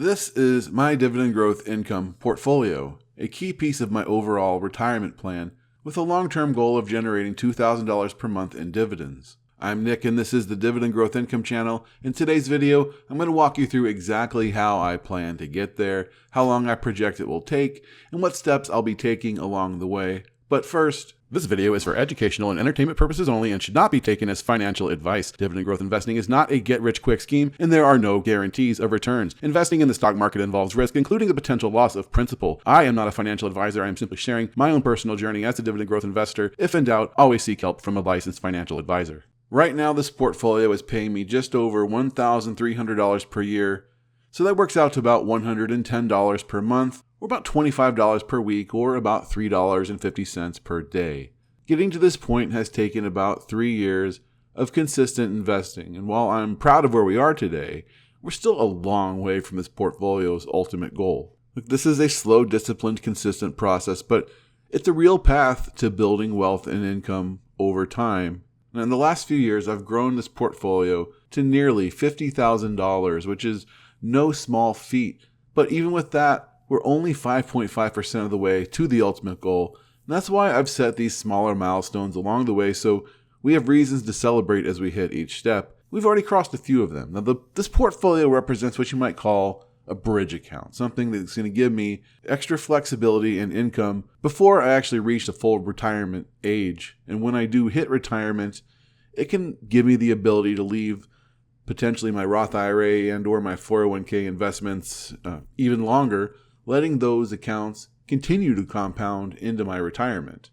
This is my dividend growth income portfolio, a key piece of my overall retirement plan with a long-term goal of generating $2,000 per month in dividends. I'm Nick and this is the Dividend Growth Income channel. In today's video, I'm going to walk you through exactly how I plan to get there, how long I project it will take, and what steps I'll be taking along the way. But first, this video is for educational and entertainment purposes only and should not be taken as financial advice. Dividend growth investing is not a get-rich-quick scheme, and there are no guarantees of returns. Investing in the stock market involves risk, including the potential loss of principal. I am not a financial advisor. I am simply sharing my own personal journey as a dividend growth investor. If in doubt, always seek help from a licensed financial advisor. Right now, this portfolio is paying me just over $1,300 per year, so that works out to about $110 per month, or about $25 per week, or about $3.50 per day. Getting to this point has taken about 3 years of consistent investing, and while I'm proud of where we are today, we're still a long way from this portfolio's ultimate goal. This is a slow, disciplined, consistent process, but it's a real path to building wealth and income over time. And in the last few years, I've grown this portfolio to nearly $50,000, which is no small feat. But even with that, we're only 5.5% of the way to the ultimate goal. And that's why I've set these smaller milestones along the way so we have reasons to celebrate as we hit each step. We've already crossed a few of them. Now, this portfolio represents what you might call a bridge account, something that's going to give me extra flexibility and income before I actually reach the full retirement age. And when I do hit retirement, it can give me the ability to leave potentially my Roth IRA and or my 401k investments even longer, letting those accounts continue to compound into my retirement.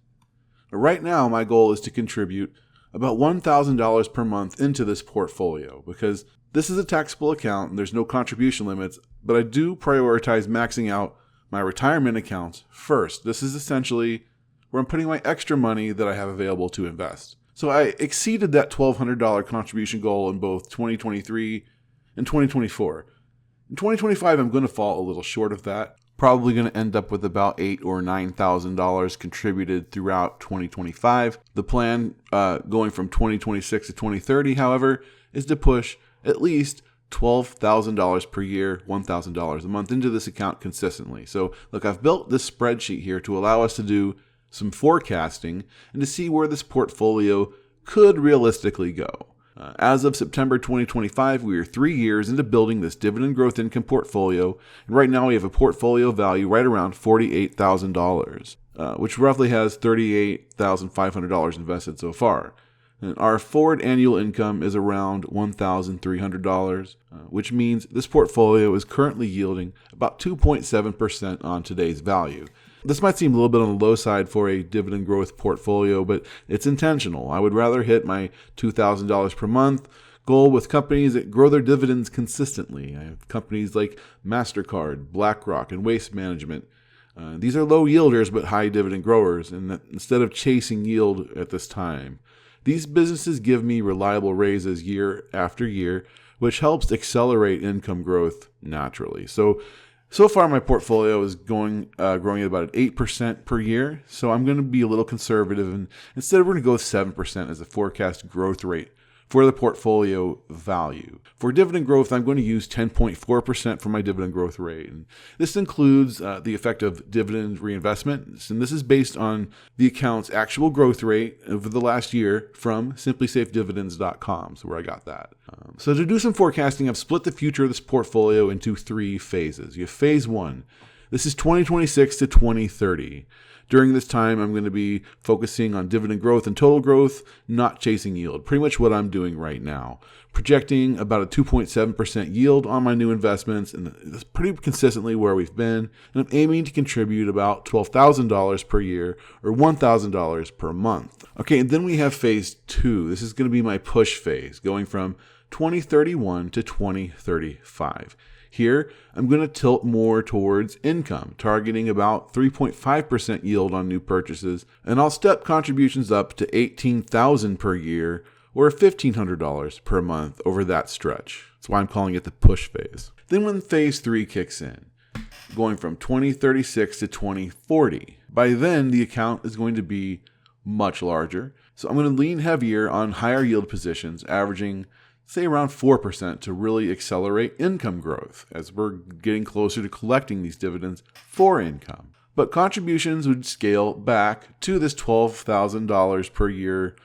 Right now, my goal is to contribute about $1,000 per month into this portfolio because this is a taxable account and there's no contribution limits, but I do prioritize maxing out my retirement accounts first. This is essentially where I'm putting my extra money that I have available to invest. So I exceeded that $1,200 contribution goal in both 2023 and 2024. In 2025, I'm going to fall a little short of that. Probably going to end up with about $8,000 or $9,000 contributed throughout 2025. The plan going from 2026 to 2030, however, is to push at least $12,000 per year, $1,000 a month into this account consistently. So look, I've built this spreadsheet here to allow us to do some forecasting and to see where this portfolio could realistically go. As of September 2025, we are 3 years into building this dividend growth income portfolio, and right now we have a portfolio value right around $48,000, which roughly has $38,500 invested so far. And our forward annual income is around $1,300, which means this portfolio is currently yielding about 2.7% on today's value. This might seem a little bit on the low side for a dividend growth portfolio, but it's intentional. I would rather hit my $2,000 per month goal with companies that grow their dividends consistently. I have companies like MasterCard, BlackRock, and Waste Management. These are low yielders but high dividend growers, and instead of chasing yield at this time, these businesses give me reliable raises year after year, which helps accelerate income growth naturally. So far, my portfolio is growing at about 8% per year. So I'm going to be a little conservative, and instead we're going to go with 7% as the forecast growth rate for the portfolio value. For dividend growth, I'm going to use 10.4% for my dividend growth rate. And this includes the effect of dividend reinvestment, and this is based on the account's actual growth rate over the last year from simplysafedividends.com, so where I got that. So to do some forecasting, I've split the future of this portfolio into 3 phases. You have phase 1. This is 2026 to 2030. During this time, I'm going to be focusing on dividend growth and total growth, not chasing yield. Pretty much what I'm doing right now. Projecting about a 2.7% yield on my new investments, and that's pretty consistently where we've been. And I'm aiming to contribute about $12,000 per year or $1,000 per month. Okay, and then we have phase 2. This is going to be my push phase, going from 2031 to 2035. Here, I'm going to tilt more towards income, targeting about 3.5% yield on new purchases, and I'll step contributions up to $18,000 per year or $1,500 per month over that stretch. That's why I'm calling it the push phase. Then when phase 3 kicks in, going from 2036 to 2040, by then the account is going to be much larger. So I'm going to lean heavier on higher yield positions, averaging say around 4% to really accelerate income growth as we're getting closer to collecting these dividends for income. But contributions would scale back to this $12,000 per year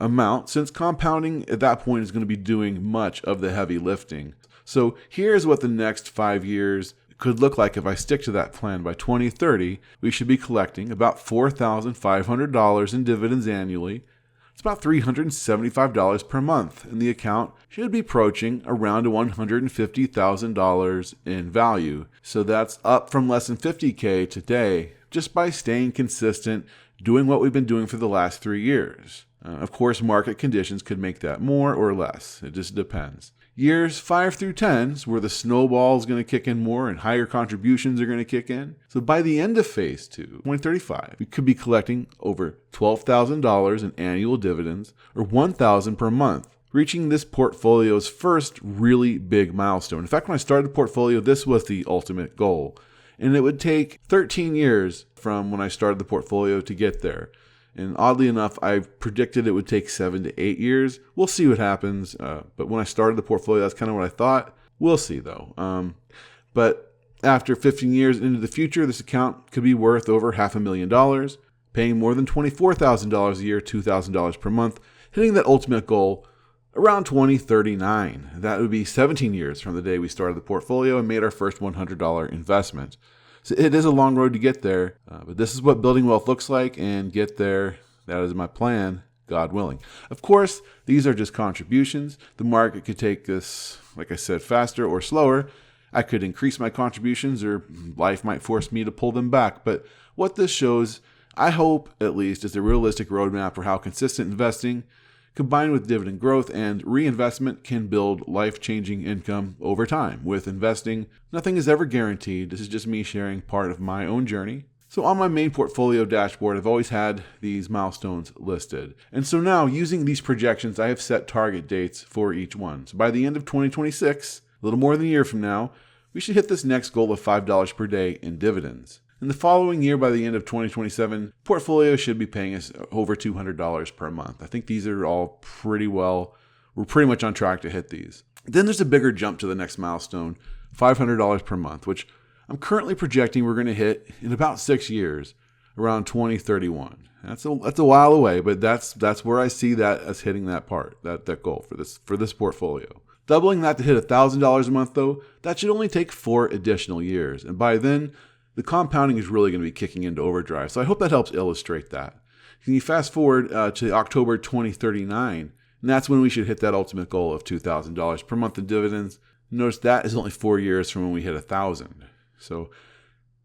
amount, since compounding at that point is going to be doing much of the heavy lifting. So here's what the next 5 years could look like if I stick to that plan. By 2030, we should be collecting about $4,500 in dividends annually. It's about $375 per month, and the account should be approaching around $150,000 in value. So that's up from less than $50K today, just by staying consistent, doing what we've been doing for the last 3 years. Of course, market conditions could make that more or less. It just depends. Years 5 through 10 is where the snowball is going to kick in more and higher contributions are going to kick in. So by the end of phase 2, 2035, we could be collecting over $12,000 in annual dividends, or $1,000 per month, reaching this portfolio's first really big milestone. In fact, when I started the portfolio, this was the ultimate goal. And it would take 13 years from when I started the portfolio to get there. And oddly enough, I predicted it would take 7 to 8 years. We'll see what happens. But when I started the portfolio, that's kind of what I thought. We'll see, though. But after 15 years into the future, this account could be worth over $500,000, paying more than $24,000 a year, $2,000 per month, hitting that ultimate goal around 2039. That would be 17 years from the day we started the portfolio and made our first $100 investment. So it is a long road to get there, but this is what building wealth looks like, and get there, that is my plan, God willing. Of course, these are just contributions. The market could take this, like I said, faster or slower. I could increase my contributions, or life might force me to pull them back. But what this shows, I hope at least, is a realistic roadmap for how consistent investing, combined with dividend growth and reinvestment, can build life-changing income over time. With investing, nothing is ever guaranteed. This is just me sharing part of my own journey. So on my main portfolio dashboard, I've always had these milestones listed. And so now, using these projections, I have set target dates for each one. So by the end of 2026, a little more than a year from now, we should hit this next goal of $5 per day in dividends. In the following year, by the end of 2027, portfolio should be paying us over $200 per month. I think these are all we're pretty much on track to hit these. Then there's a bigger jump to the next milestone, $500 per month, which I'm currently projecting we're going to hit in about 6 years, around 2031. That's a while away, but that's where I see that as hitting that goal for this portfolio. Doubling that to hit $1,000 a month, though, that should only take 4 additional years. And by then, the compounding is really going to be kicking into overdrive. So I hope that helps illustrate that. Can you fast forward to October 2039, and that's when we should hit that ultimate goal of $2,000 per month in dividends. Notice that is only 4 years from when we hit 1,000. So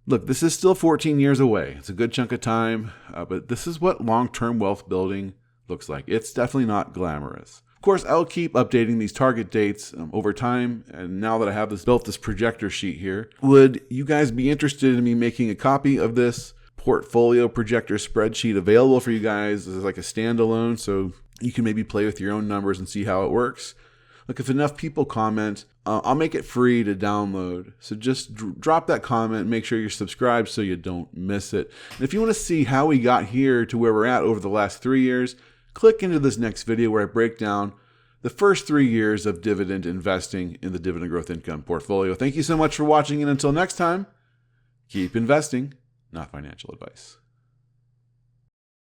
look, this is still 14 years away. It's a good chunk of time, but this is what long-term wealth building looks like. It's definitely not glamorous. Of course, I'll keep updating these target dates over time, and now that I have built this projector sheet here, would you guys be interested in me making a copy of this portfolio projector spreadsheet available for you guys as like a standalone, so you can maybe play with your own numbers and see how it works? Look, if enough people comment, I'll make it free to download. So just drop that comment, make sure you're subscribed so you don't miss it. And if you want to see how we got here to where we're at over the last 3 years, click into this next video where I break down the first 3 years of dividend investing in the dividend growth income portfolio. Thank you so much for watching, and until next time, keep investing, not financial advice.